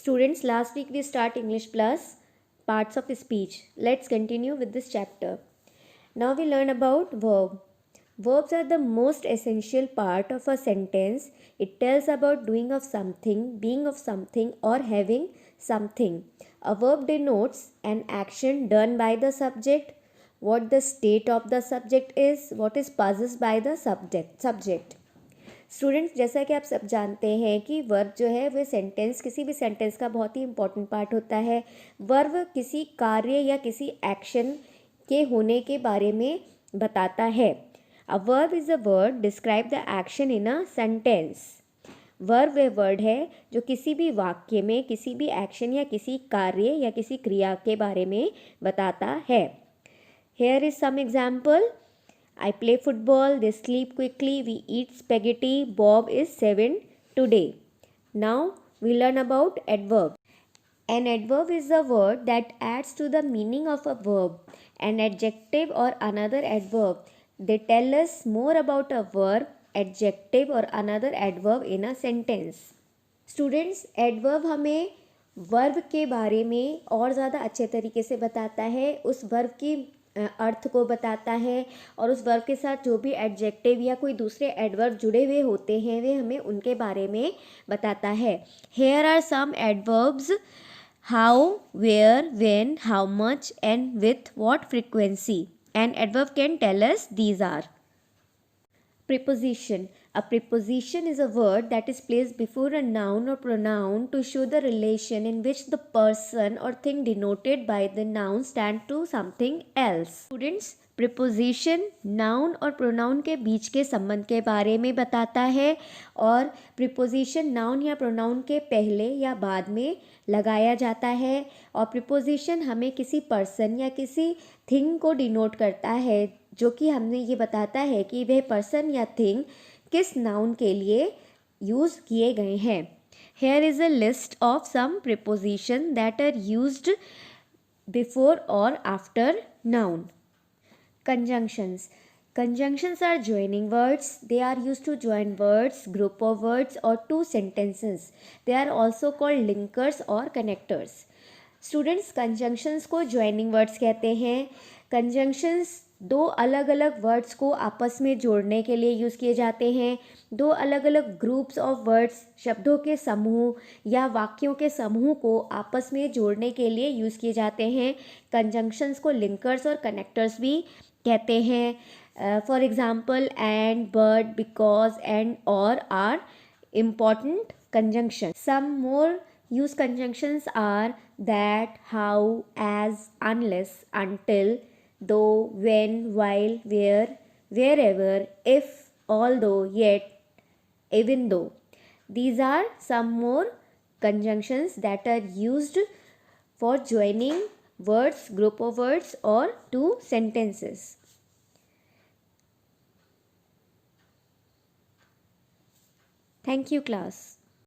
Students, last week we start English plus parts of speech. Let's continue with this chapter. Now we learn about verb. Verbs are the most essential part of a sentence. It tells about doing of something, being of something, or having something. A verb denotes an action done by the subject, what the state of the subject is, what is possessed by the subject. Students, जैसा कि आप सब जानते हैं कि verb जो है वह सेंटेंस, किसी भी सेंटेंस का बहुत ही इंपॉर्टेंट पार्ट होता है. वर्ब किसी कार्य या किसी एक्शन के होने के बारे में बताता है. A verb is a word describe the action in a sentence. Verb वह वर्ड है जो किसी भी वाक्य में किसी भी एक्शन या किसी कार्य या किसी क्रिया के बारे में बताता है. Here is some example. I play football, they sleep quickly, we eat spaghetti, Bob is 7 today. Now we learn about adverb. An adverb is a word that adds to the meaning of a verb. An adjective or another adverb. They tell us more about a verb, adjective or another adverb in a sentence. Students, adverb हमें verb के बारे में और ज़्यादा अच्छे तरीके से बताता है, उस वर्ब की अर्थ को बताता है और उस वर्ब के साथ जो भी एडजेक्टिव या कोई दूसरे एडवर्ब जुड़े हुए होते हैं वे हमें उनके बारे में बताता है. Here are some adverbs. How, where, when, how much and with what frequency. An adverb can tell us these are. Preposition. A preposition is a word that is placed before a noun or pronoun to show the relation in which the person or thing denoted by the noun stand to something else. Students, preposition noun और pronoun के बीच के संबंध के बारे में बताता है और preposition noun या pronoun के पहले या बाद में लगाया जाता है और preposition हमें किसी person या किसी thing को denote करता है जो कि हमने ये बताता है कि वह पर्सन या थिंग किस नाउन के लिए यूज़ किए गए हैं. Here is a list of some preposition that are used before और after noun. Conjunctions. Conjunctions are joining words. They are used to join words, group of words or two sentences. They are also called linkers or connectors. Students, conjunctions को joining words कहते हैं. Conjunctions दो अलग अलग words को आपस में जोड़ने के लिए यूज़ किए जाते हैं. दो अलग अलग ग्रुप्स ऑफ वर्ड्स, शब्दों के समूह या वाक्यों के समूह को आपस में जोड़ने के लिए यूज़ किए जाते हैं. कंजंक्शंस को लिंकर्स और कनेक्टर्स भी कहते हैं. For example, and, but, because, and, और are important conjunction. Some more use conjunctions are that, how, as, unless, until, though, when, while, where, wherever, if, although, yet, even though. These are some more conjunctions that are used for joining words, group of words or two sentences. Thank you, class.